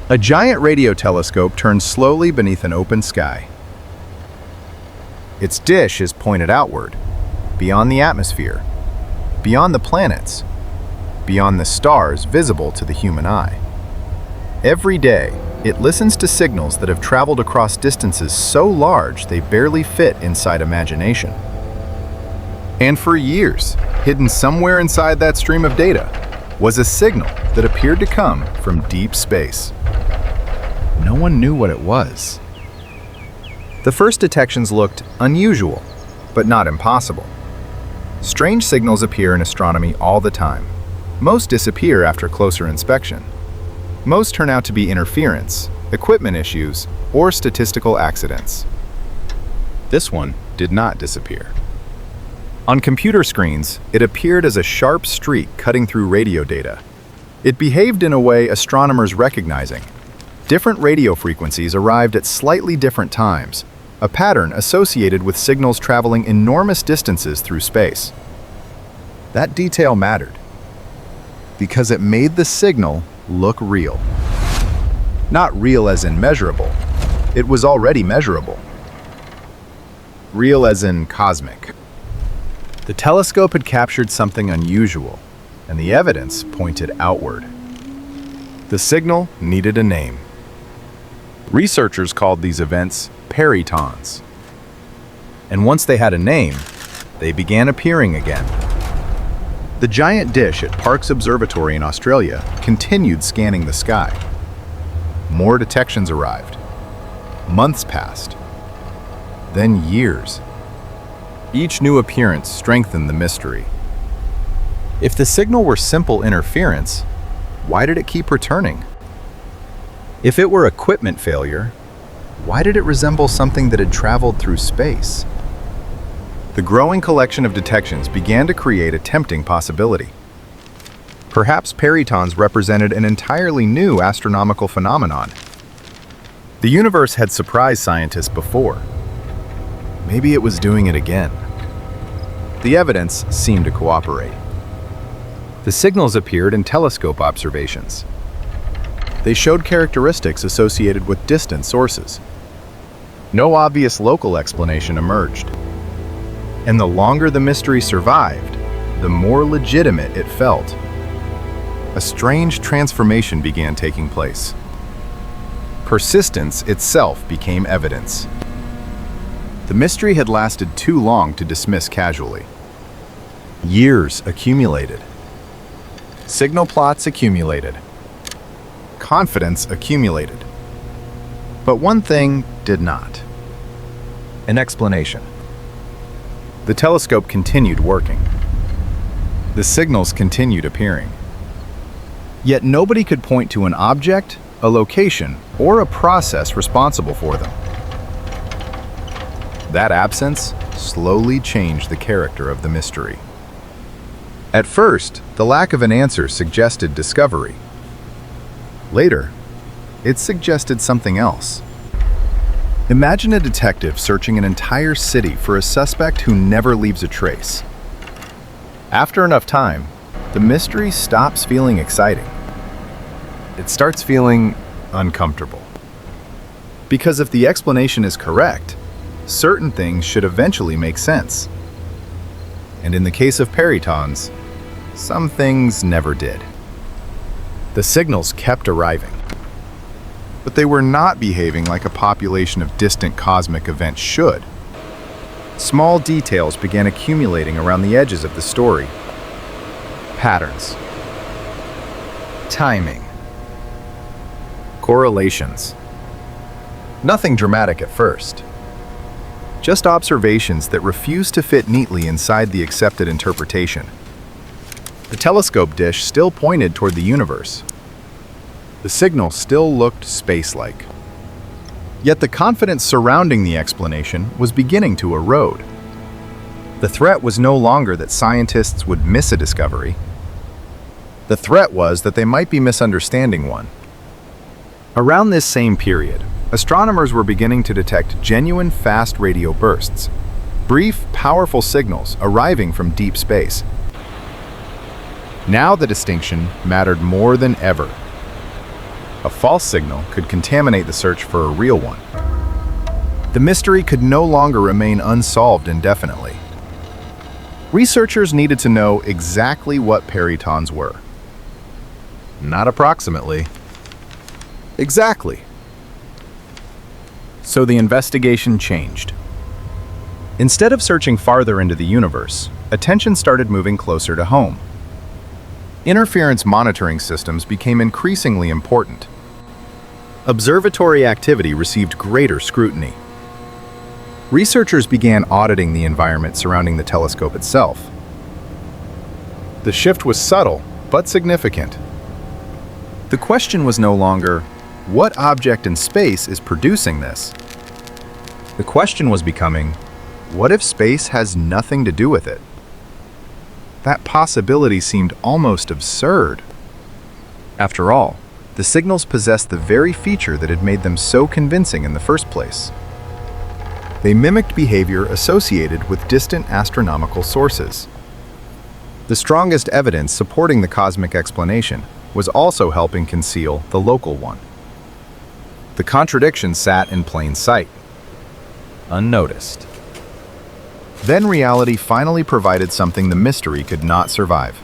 A giant radio telescope turns slowly beneath an open sky. Its dish is pointed outward, beyond the atmosphere, beyond the planets, beyond the stars visible to the human eye. Every day, it listens to signals that have traveled across distances so large they barely fit inside imagination. And for years, hidden somewhere inside that stream of data, was a signal that appeared to come from deep space. No one knew what it was. The first detections looked unusual, but not impossible. Strange signals appear in astronomy all the time. Most disappear after closer inspection. Most turn out to be interference, equipment issues, or statistical accidents. This one did not disappear. On computer screens, it appeared as a sharp streak cutting through radio data. It behaved in a way astronomers recognizing. Different radio frequencies arrived at slightly different times, a pattern associated with signals traveling enormous distances through space. That detail mattered, because it made the signal look real. Not real as in measurable, it was already measurable. Real as in cosmic. The telescope had captured something unusual, and the evidence pointed outward. The signal needed a name. Researchers called these events Perytons. And once they had a name, they began appearing again. The giant dish at Parkes Observatory in Australia continued scanning the sky. More detections arrived. Months passed. Then years. Each new appearance strengthened the mystery. If the signal were simple interference, why did it keep returning? If it were equipment failure, why did it resemble something that had traveled through space? The growing collection of detections began to create a tempting possibility. Perhaps Perytons represented an entirely new astronomical phenomenon. The universe had surprised scientists before. Maybe it was doing it again. The evidence seemed to cooperate. The signals appeared in telescope observations. They showed characteristics associated with distant sources. No obvious local explanation emerged. And the longer the mystery survived, the more legitimate it felt. A strange transformation began taking place. Persistence itself became evidence. The mystery had lasted too long to dismiss casually. Years accumulated. Signal plots accumulated. Confidence accumulated. But one thing did not. An explanation. The telescope continued working. The signals continued appearing. Yet nobody could point to an object, a location, or a process responsible for them. That absence slowly changed the character of the mystery. At first, the lack of an answer suggested discovery. Later, it suggested something else. Imagine a detective searching an entire city for a suspect who never leaves a trace. After enough time, the mystery stops feeling exciting. It starts feeling uncomfortable. Because if the explanation is correct, certain things should eventually make sense. And in the case of Perytons, some things never did. The signals kept arriving. But they were not behaving like a population of distant cosmic events should. Small details began accumulating around the edges of the story. Patterns. Timing. Correlations. Nothing dramatic at first. Just observations that refused to fit neatly inside the accepted interpretation. The telescope dish still pointed toward the universe. The signal still looked space-like. Yet the confidence surrounding the explanation was beginning to erode. The threat was no longer that scientists would miss a discovery. The threat was that they might be misunderstanding one. Around this same period, astronomers were beginning to detect genuine fast radio bursts, brief, powerful signals arriving from deep space. Now the distinction mattered more than ever. A false signal could contaminate the search for a real one. The mystery could no longer remain unsolved indefinitely. Researchers needed to know exactly what Perytons were. Not approximately. Exactly. So the investigation changed. Instead of searching farther into the universe, attention started moving closer to home. Interference monitoring systems became increasingly important. Observatory activity received greater scrutiny. Researchers began auditing the environment surrounding the telescope itself. The shift was subtle, but significant. The question was no longer, what object in space is producing this? The question was becoming, what if space has nothing to do with it? That possibility seemed almost absurd. After all, the signals possessed the very feature that had made them so convincing in the first place. They mimicked behavior associated with distant astronomical sources. The strongest evidence supporting the cosmic explanation was also helping conceal the local one. The contradiction sat in plain sight, unnoticed. Then reality finally provided something the mystery could not survive: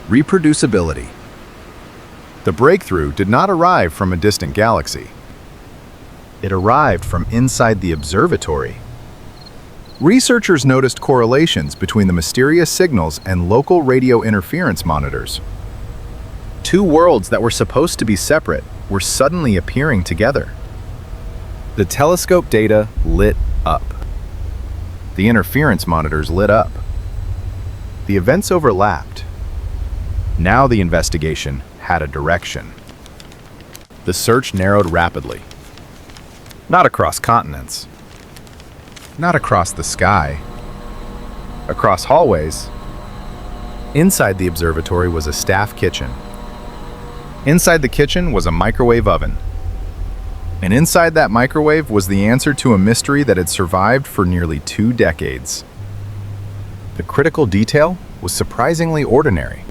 reproducibility. The breakthrough did not arrive from a distant galaxy. It arrived from inside the observatory. Researchers noticed correlations between the mysterious signals and local radio interference monitors. Two worlds that were supposed to be separate were suddenly appearing together. The telescope data lit up. The interference monitors lit up. The events overlapped. Now the investigation had a direction. The search narrowed rapidly. Not across continents. Not across the sky. Across hallways. Inside the observatory was a staff kitchen. Inside the kitchen was a microwave oven. And inside that microwave was the answer to a mystery that had survived for nearly 2 decades. The critical detail was surprisingly ordinary.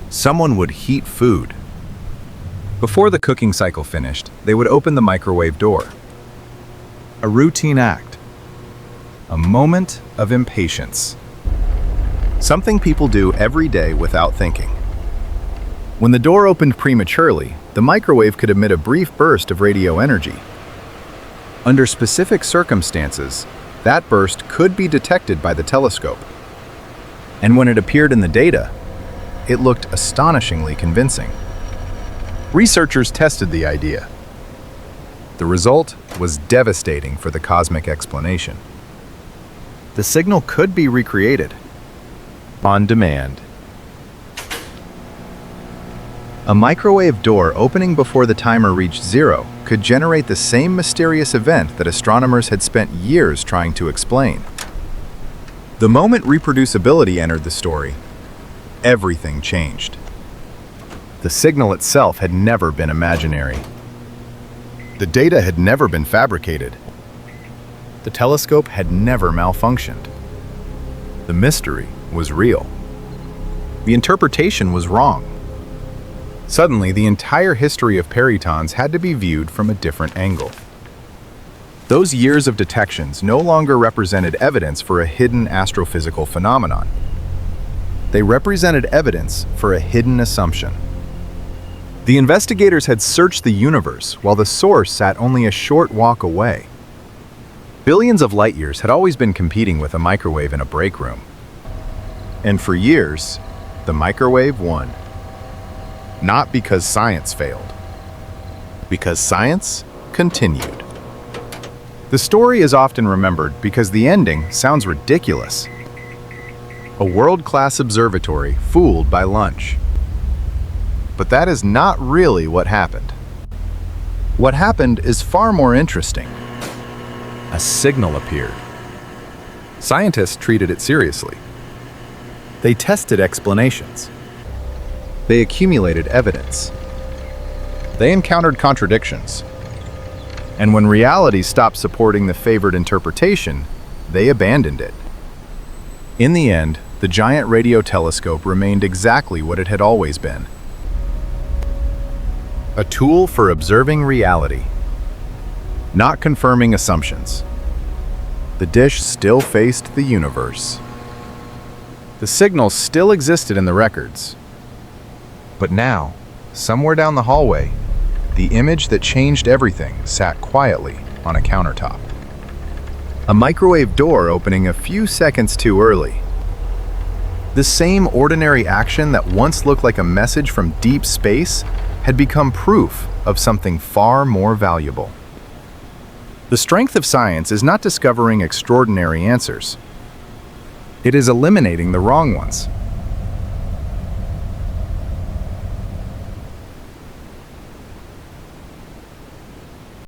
Someone would heat food. Before the cooking cycle finished, they would open the microwave door. A routine act. A moment of impatience. Something people do every day without thinking. When the door opened prematurely, the microwave could emit a brief burst of radio energy. Under specific circumstances, that burst could be detected by the telescope. And when it appeared in the data, it looked astonishingly convincing. Researchers tested the idea. The result was devastating for the cosmic explanation. The signal could be recreated on demand. A microwave door opening before the timer reached 0 could generate the same mysterious event that astronomers had spent years trying to explain. The moment reproducibility entered the story, everything changed. The signal itself had never been imaginary. The data had never been fabricated. The telescope had never malfunctioned. The mystery was real. The interpretation was wrong. Suddenly, the entire history of Perytons had to be viewed from a different angle. Those years of detections no longer represented evidence for a hidden astrophysical phenomenon. They represented evidence for a hidden assumption. The investigators had searched the universe while the source sat only a short walk away. Billions of light years had always been competing with a microwave in a break room. And for years, the microwave won. Not because science failed, because science continued. The story is often remembered because the ending sounds ridiculous. A world-class observatory fooled by lunch. But that is not really what happened. What happened is far more interesting. A signal appeared. Scientists treated it seriously. They tested explanations. They accumulated evidence. They encountered contradictions. And when reality stopped supporting the favored interpretation, they abandoned it. In the end, the giant radio telescope remained exactly what it had always been: A tool for observing reality, not confirming assumptions. The dish still faced the universe. The signal still existed in the records. But now, somewhere down the hallway, the image that changed everything sat quietly on a countertop. A microwave door opening a few seconds too early. The same ordinary action that once looked like a message from deep space had become proof of something far more valuable. The strength of science is not discovering extraordinary answers. It is eliminating the wrong ones.